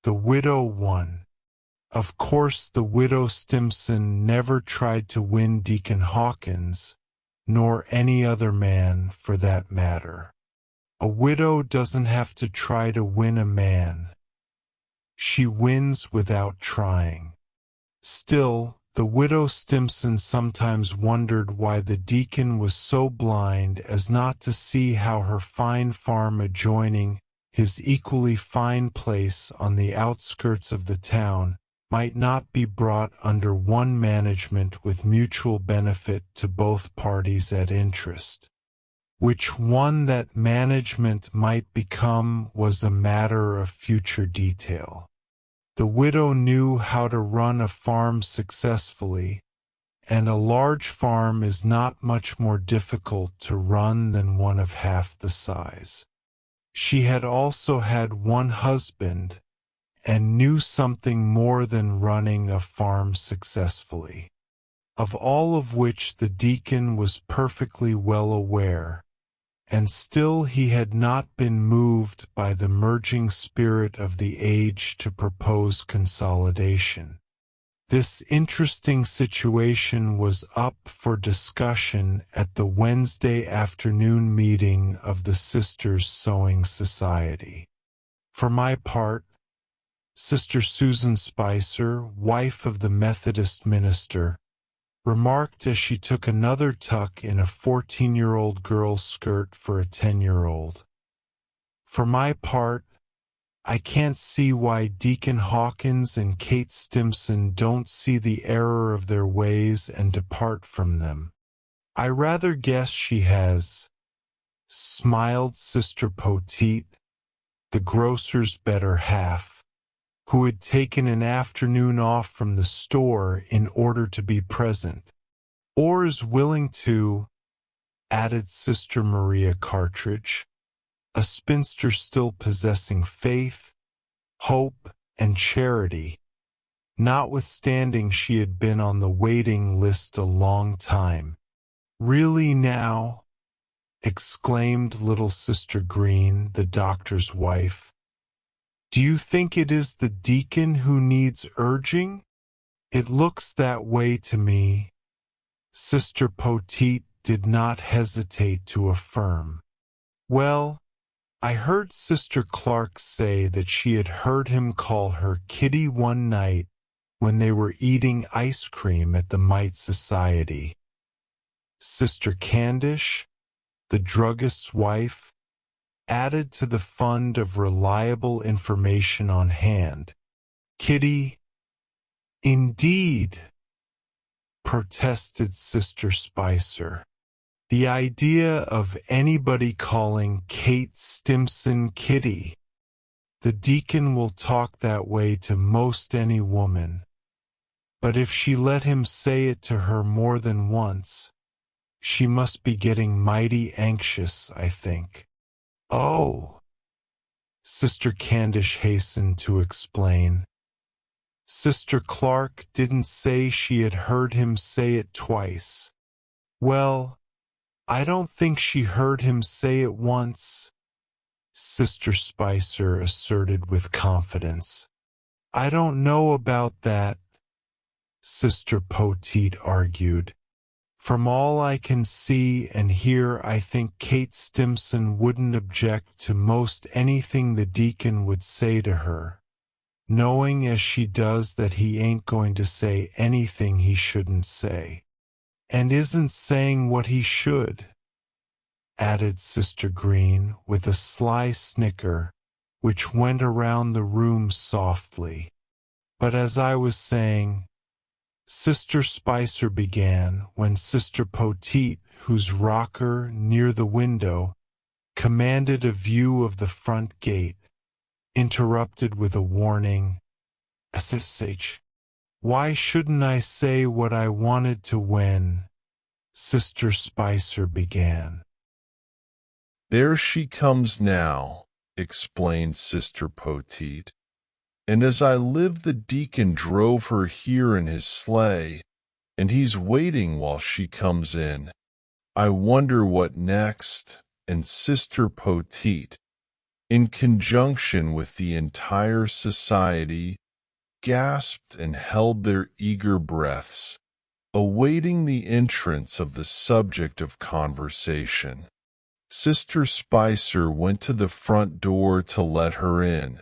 The Widow won. Of course the widow Stimson never tried to win Deacon Hawkins, nor any other man for that matter. A widow doesn't have to try to win a man. She wins without trying. Still, the widow Stimson sometimes wondered why the deacon was so blind as not to see how her fine farm adjoining his equally fine place on the outskirts of the town might not be brought under one management with mutual benefit to both parties at interest. Which one that management might become was a matter of future detail. The widow knew how to run a farm successfully, and a large farm is not much more difficult to run than one of half the size. She had also had one husband, and knew something more than running a farm successfully, of all of which the deacon was perfectly well aware, and still he had not been moved by the merging spirit of the age to propose consolidation. This interesting situation was up for discussion at the Wednesday afternoon meeting of the Sisters' Sewing Society. For my part, Sister Susan Spicer, wife of the Methodist minister, remarked as she took another tuck in a 14-year-old girl's skirt for a 10-year-old. For my part, I can't see why Deacon Hawkins and Kate Stimson don't see the error of their ways and depart from them. I rather guess she has, smiled Sister Poteet, the grocer's better half, who had taken an afternoon off from the store in order to be present, or is willing to, added Sister Maria Cartridge, a spinster still possessing faith, hope, and charity, notwithstanding she had been on the waiting list a long time. Really now? Exclaimed little Sister Green, the doctor's wife. Do you think it is the deacon who needs urging? It looks that way to me. Sister Poteet did not hesitate to affirm. Well, I heard Sister Clark say that she had heard him call her Kitty one night when they were eating ice cream at the Mite Society. Sister Candish, the druggist's wife, added to the fund of reliable information on hand. Kitty, indeed, protested Sister Spicer. The idea of anybody calling Kate Stimson Kitty. The deacon will talk that way to most any woman. But if she let him say it to her more than once, she must be getting mighty anxious, I think. Oh, Sister Candish hastened to explain. Sister Clark didn't say she had heard him say it twice. Well, I don't think she heard him say it once, Sister Spicer asserted with confidence. I don't know about that, Sister Poteet argued. From all I can see and hear, I think Kate Stimson wouldn't object to most anything the deacon would say to her, knowing as she does that he ain't going to say anything he shouldn't say, and isn't saying what he should, added Sister Green with a sly snicker, which went around the room softly. But as I was saying, Sister Spicer began when Sister Poteet, whose rocker near the window commanded a view of the front gate, interrupted with a warning, "SSH, why shouldn't I say what I wanted to when?" Sister Spicer began. "There she comes now," explained Sister Poteet. "And as I live the deacon drove her here in his sleigh, and he's waiting while she comes in. I wonder what next." And Sister Poteet, in conjunction with the entire society, gasped and held their eager breaths, awaiting the entrance of the subject of conversation. Sister Spicer went to the front door to let her in,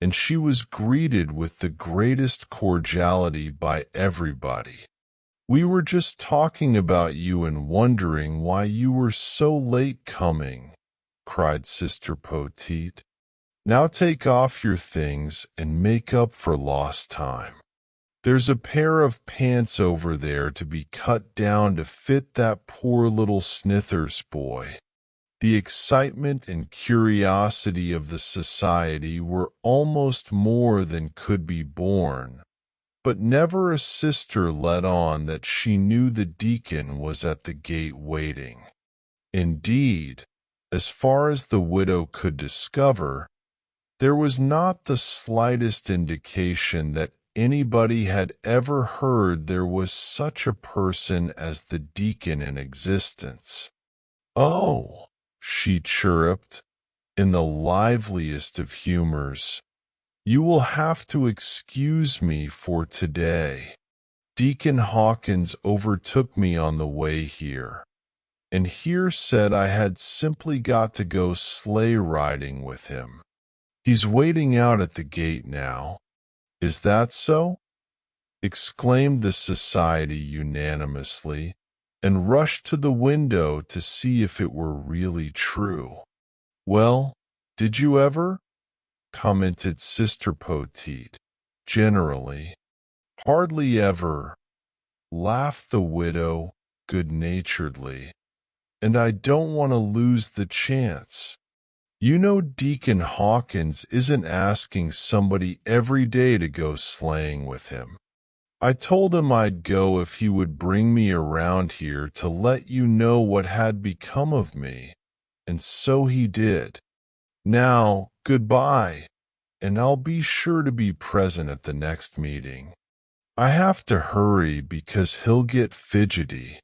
and she was greeted with the greatest cordiality by everybody. "We were just talking about you and wondering why you were so late coming," cried Sister Poteet. "Now take off your things and make up for lost time. There's a pair of pants over there to be cut down to fit that poor little Snithers boy." The excitement and curiosity of the society were almost more than could be borne, but never a sister let on that she knew the deacon was at the gate waiting. Indeed, as far as the widow could discover, there was not the slightest indication that anybody had ever heard there was such a person as the deacon in existence. "Oh," she chirruped, in the liveliest of humors, "you will have to excuse me for today. Deacon Hawkins overtook me on the way here, and here said I had simply got to go sleigh riding with him. He's waiting out at the gate now. Is that so?" exclaimed the society unanimously, and rushed to the window to see if it were really true. "Well, did you ever?" commented Sister Poteet. "Generally." "Hardly ever," laughed the widow good-naturedly, "and I don't want to lose the chance. You know Deacon Hawkins isn't asking somebody every day to go sleighing with him. I told him I'd go if he would bring me around here to let you know what had become of me, and so he did. Now, goodbye, and I'll be sure to be present at the next meeting. I have to hurry because he'll get fidgety."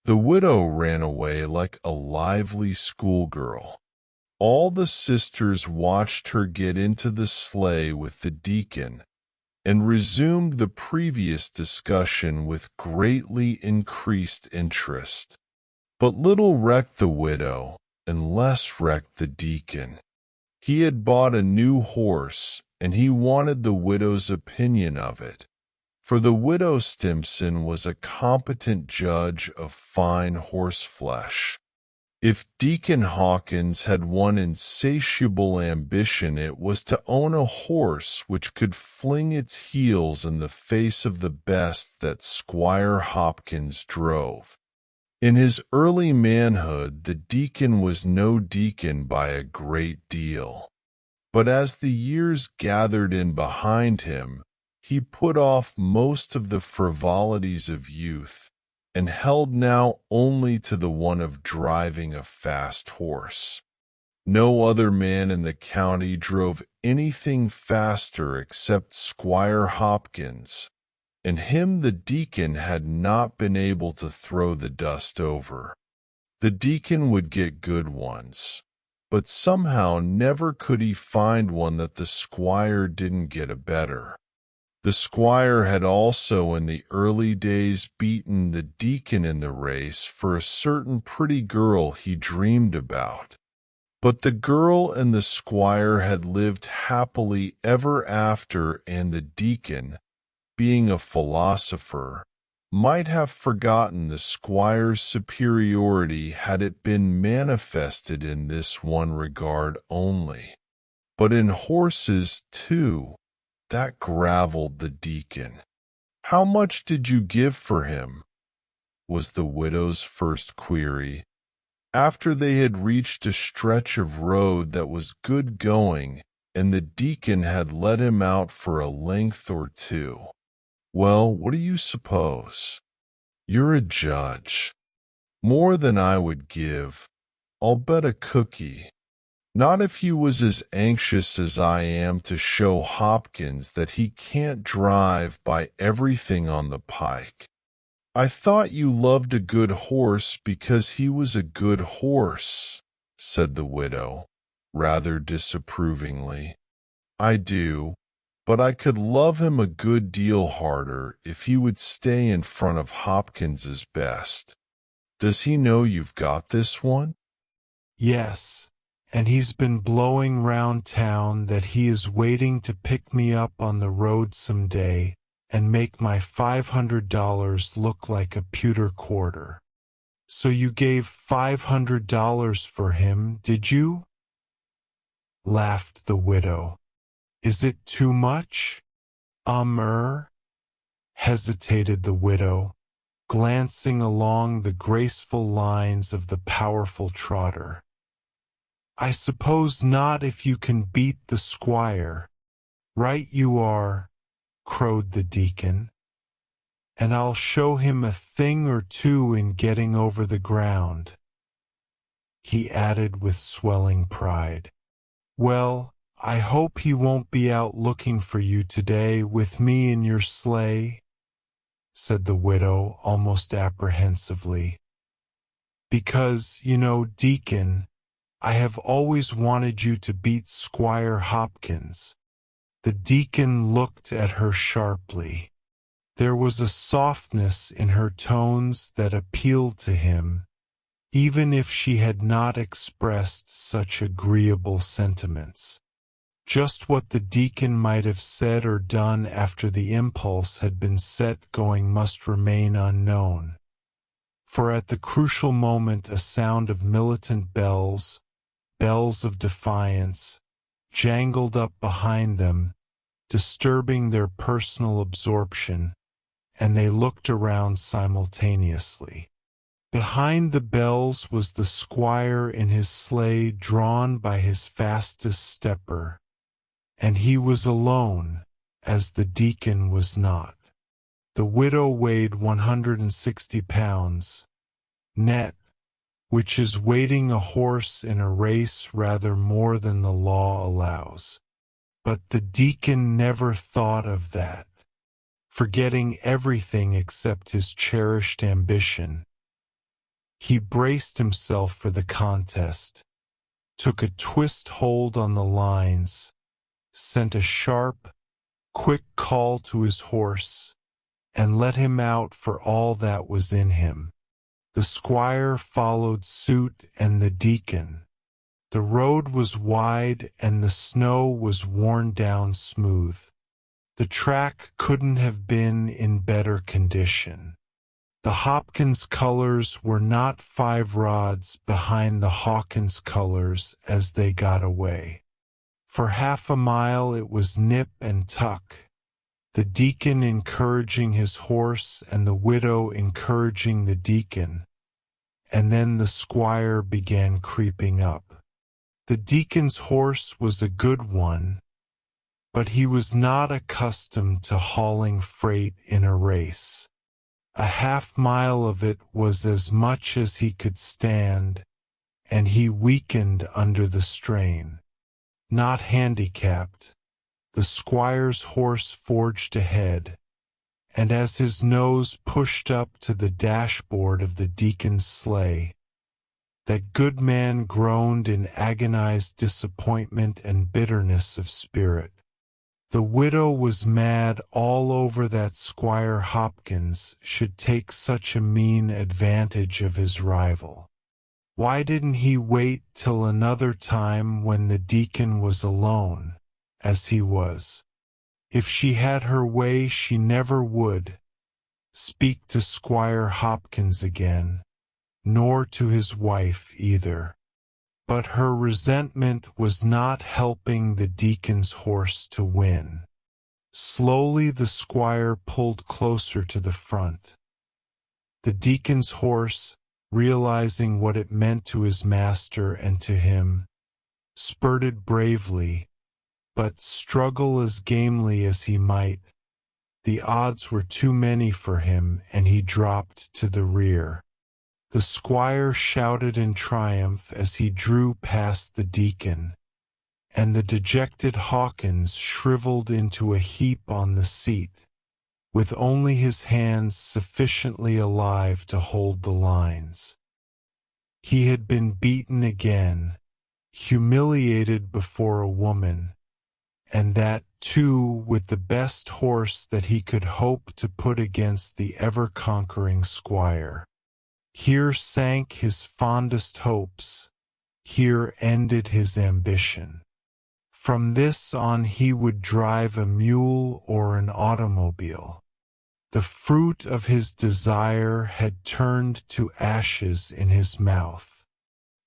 The widow ran away like a lively schoolgirl. All the sisters watched her get into the sleigh with the deacon, and resumed the previous discussion with greatly increased interest. But little recked the widow, and less recked the deacon. He had bought a new horse, and he wanted the widow's opinion of it, for the widow Stimson was a competent judge of fine horseflesh. If Deacon Hawkins had one insatiable ambition, it was to own a horse which could fling its heels in the face of the best that Squire Hopkins drove. In his early manhood, the deacon was no deacon by a great deal. But as the years gathered in behind him, he put off most of the frivolities of youth, and held now only to the one of driving a fast horse. No other man in the county drove anything faster except Squire Hopkins, and him the deacon had not been able to throw the dust over. The deacon would get good ones, but somehow never could he find one that the squire didn't get a better. The squire had also in the early days beaten the deacon in the race for a certain pretty girl he dreamed about. But the girl and the squire had lived happily ever after, and the deacon, being a philosopher, might have forgotten the squire's superiority had it been manifested in this one regard only. But in horses, too, that gravelled the deacon. "How much did you give for him?" was the widow's first query, after they had reached a stretch of road that was good going, and the deacon had let him out for a length or two. "Well, what do you suppose? You're a judge." "More than I would give. I'll bet a cookie. Not if you was as anxious as I am to show Hopkins that he can't drive by everything on the pike. I thought you loved a good horse because he was a good horse," said the widow. rather disapprovingly. I do, but I could love him a good deal harder if he would stay in front of Hopkins's best. Does he know you've got this one? Yes, and he's been blowing round town that he is waiting to pick me up on the road some day and make my $500 look like a pewter quarter. So you gave $500 for him, did you? Laughed the widow. Is it too much? Hesitated the widow, glancing along the graceful lines of the powerful trotter. I suppose not if you can beat the squire. Right you are, crowed the deacon. And I'll show him a thing or two in getting over the ground, he added with swelling pride. Well, I hope he won't be out looking for you today with me in your sleigh, said the widow almost apprehensively. Because, you know, Deacon, I have always wanted you to beat Squire Hopkins. The deacon looked at her sharply. There was a softness in her tones that appealed to him, even if she had not expressed such agreeable sentiments. Just what the deacon might have said or done after the impulse had been set going must remain unknown. For at the crucial moment a sound of militant bells, bells of defiance, jangled up behind them, disturbing their personal absorption, and they looked around simultaneously. Behind the bells was the squire in his sleigh drawn by his fastest stepper, and he was alone, as the deacon was not. The widow weighed 160 pounds, net, which is weighting a horse in a race rather more than the law allows. But the deacon never thought of that. Forgetting everything except his cherished ambition, he braced himself for the contest, took a twist hold on the lines, sent a sharp, quick call to his horse, and let him out for all that was in him. The squire followed suit and the deacon. The road was wide and the snow was worn down smooth. The track couldn't have been in better condition. The Hopkins colors were not 5 rods behind the Hawkins colors as they got away. For half a mile it was nip and tuck, the deacon encouraging his horse and the widow encouraging the deacon, and then the squire began creeping up. The deacon's horse was a good one, but he was not accustomed to hauling freight in a race. A half-mile of it was as much as he could stand, and he weakened under the strain. Not handicapped, the squire's horse forged ahead, and as his nose pushed up to the dashboard of the deacon's sleigh, that good man groaned in agonized disappointment and bitterness of spirit. The widow was mad all over that Squire Hopkins should take such a mean advantage of his rival. Why didn't he wait till another time when the deacon was alone, as he was? If she had her way she never would speak to Squire Hopkins again, nor to his wife either. But her resentment was not helping the deacon's horse to win. Slowly the squire pulled closer to the front. The deacon's horse, realizing what it meant to his master and to him, spurted bravely, but struggle as gamely as he might, the odds were too many for him and he dropped to the rear. The squire shouted in triumph as he drew past the deacon, and the dejected Hawkins shriveled into a heap on the seat, with only his hands sufficiently alive to hold the lines. He had been beaten again, humiliated before a woman, and that, too, with the best horse that he could hope to put against the ever-conquering squire. Here sank his fondest hopes, here ended his ambition. From this on he would drive a mule or an automobile. The fruit of his desire had turned to ashes in his mouth.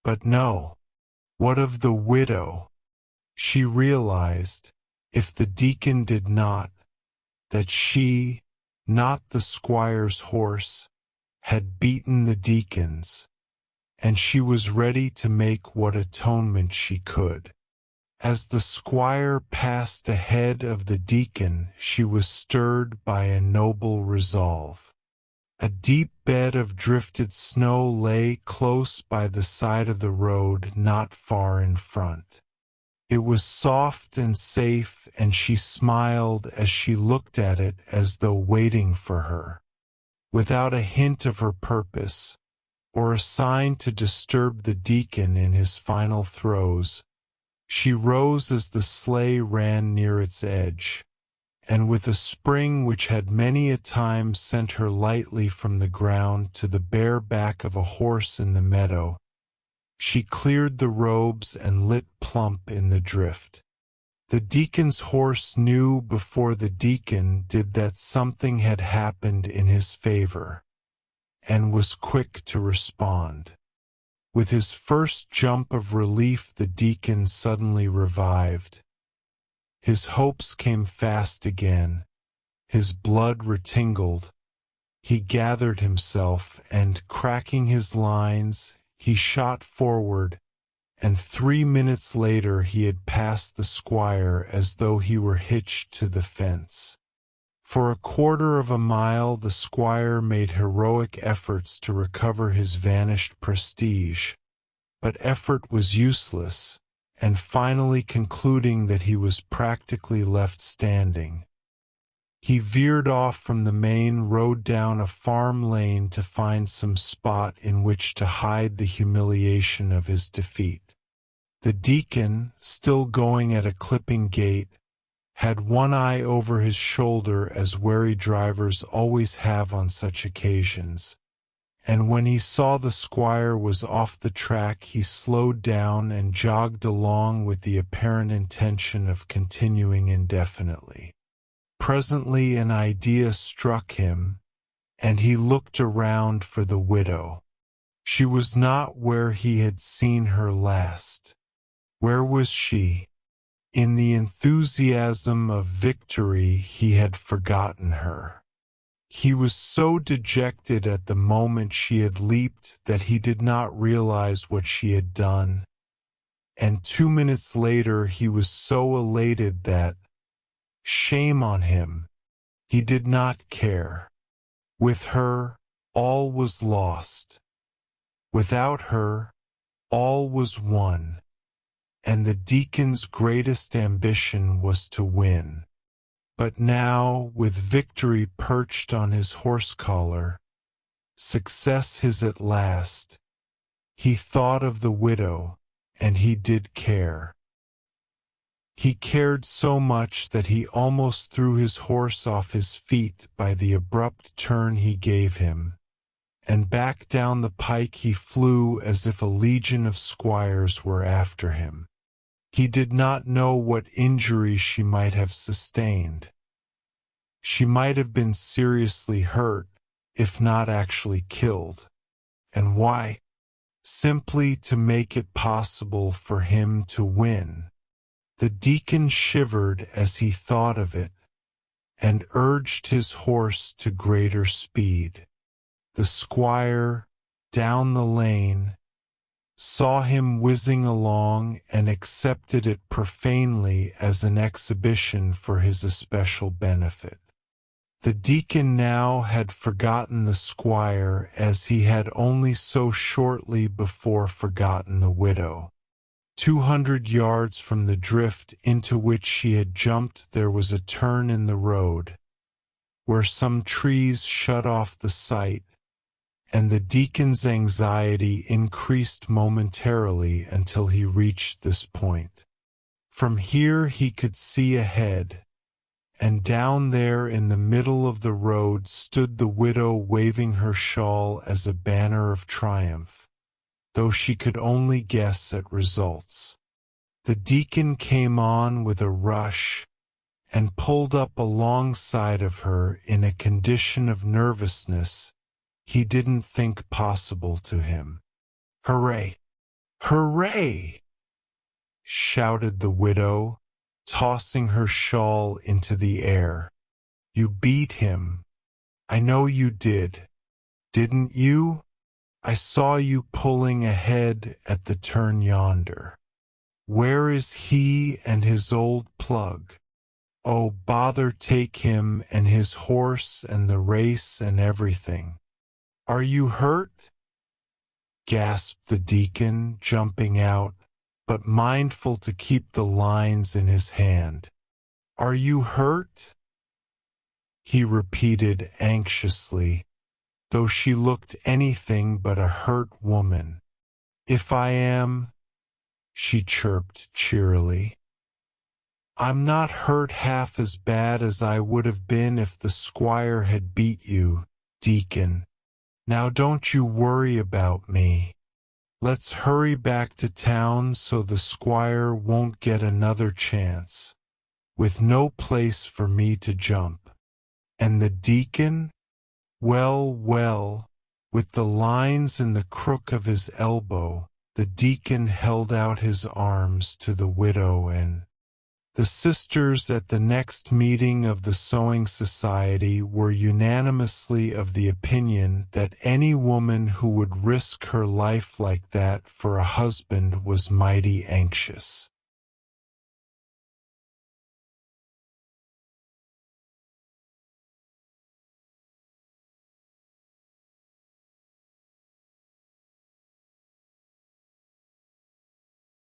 But no, what of the widow? She realized, if the deacon did not, that she, not the squire's horse, had beaten the deacon's, and she was ready to make what atonement she could. As the squire passed ahead of the deacon, she was stirred by a noble resolve. A deep bed of drifted snow lay close by the side of the road not far in front. It was soft and safe, and she smiled as she looked at it as though waiting for her. Without a hint of her purpose, or a sign to disturb the deacon in his final throes, she rose as the sleigh ran near its edge, and with a spring which had many a time sent her lightly from the ground to the bare back of a horse in the meadow, she cleared the robes and lit plump in the drift. The deacon's horse knew before the deacon did that something had happened in his favor, and was quick to respond. With his first jump of relief, the deacon suddenly revived. His hopes came fast again, his blood retingled. He gathered himself, and, cracking his lines, he shot forward, and 3 minutes later he had passed the squire as though he were hitched to the fence. For a quarter of a mile the squire made heroic efforts to recover his vanished prestige, but effort was useless, and finally concluding that he was practically left standing, he veered off from the main road down a farm lane to find some spot in which to hide the humiliation of his defeat. The deacon, still going at a clipping gait, had one eye over his shoulder as wary drivers always have on such occasions, and when he saw the squire was off the track he slowed down and jogged along with the apparent intention of continuing indefinitely. Presently an idea struck him, and he looked around for the widow. She was not where he had seen her last. Where was she? In the enthusiasm of victory he had forgotten her. He was so dejected at the moment she had leaped that he did not realize what she had done, and 2 minutes later he was so elated that, shame on him, he did not care. With her, all was lost. Without her, all was won. And the deacon's greatest ambition was to win. But now, with victory perched on his horse collar, success his at last, he thought of the widow, and he did care. He cared so much that he almost threw his horse off his feet by the abrupt turn he gave him, and back down the pike he flew as if a legion of squires were after him. He did not know what injury she might have sustained. She might have been seriously hurt, if not actually killed. And why? Simply to make it possible for him to win. The deacon shivered as he thought of it, and urged his horse to greater speed. The squire, down the lane, saw him whizzing along and accepted it profanely as an exhibition for his especial benefit. The deacon now had forgotten the squire as he had only so shortly before forgotten the widow. 200 yards from the drift into which she had jumped there was a turn in the road, where some trees shut off the sight, and the deacon's anxiety increased momentarily until he reached this point. From here he could see ahead, and down there in the middle of the road stood the widow waving her shawl as a banner of triumph, though she could only guess at results. The deacon came on with a rush and pulled up alongside of her in a condition of nervousness he didn't think possible to him. "Hooray! Hooray!" shouted the widow, tossing her shawl into the air. "You beat him. I know you did. Didn't you? I saw you pulling ahead at the turn yonder. Where is he and his old plug? Oh, bother take him and his horse and the race and everything. Are you hurt?" gasped the deacon, jumping out, but mindful to keep the lines in his hand. "Are you hurt?" he repeated anxiously, though she looked anything but a hurt woman. "If I am," she chirped cheerily, "I'm not hurt half as bad as I would have been if the squire had beat you, deacon. Now don't you worry about me. Let's hurry back to town so the squire won't get another chance, with no place for me to jump." And the deacon? Well, well, with the lines in the crook of his elbow, the deacon held out his arms to the widow, and the sisters at the next meeting of the sewing society were unanimously of the opinion that any woman who would risk her life like that for a husband was mighty anxious.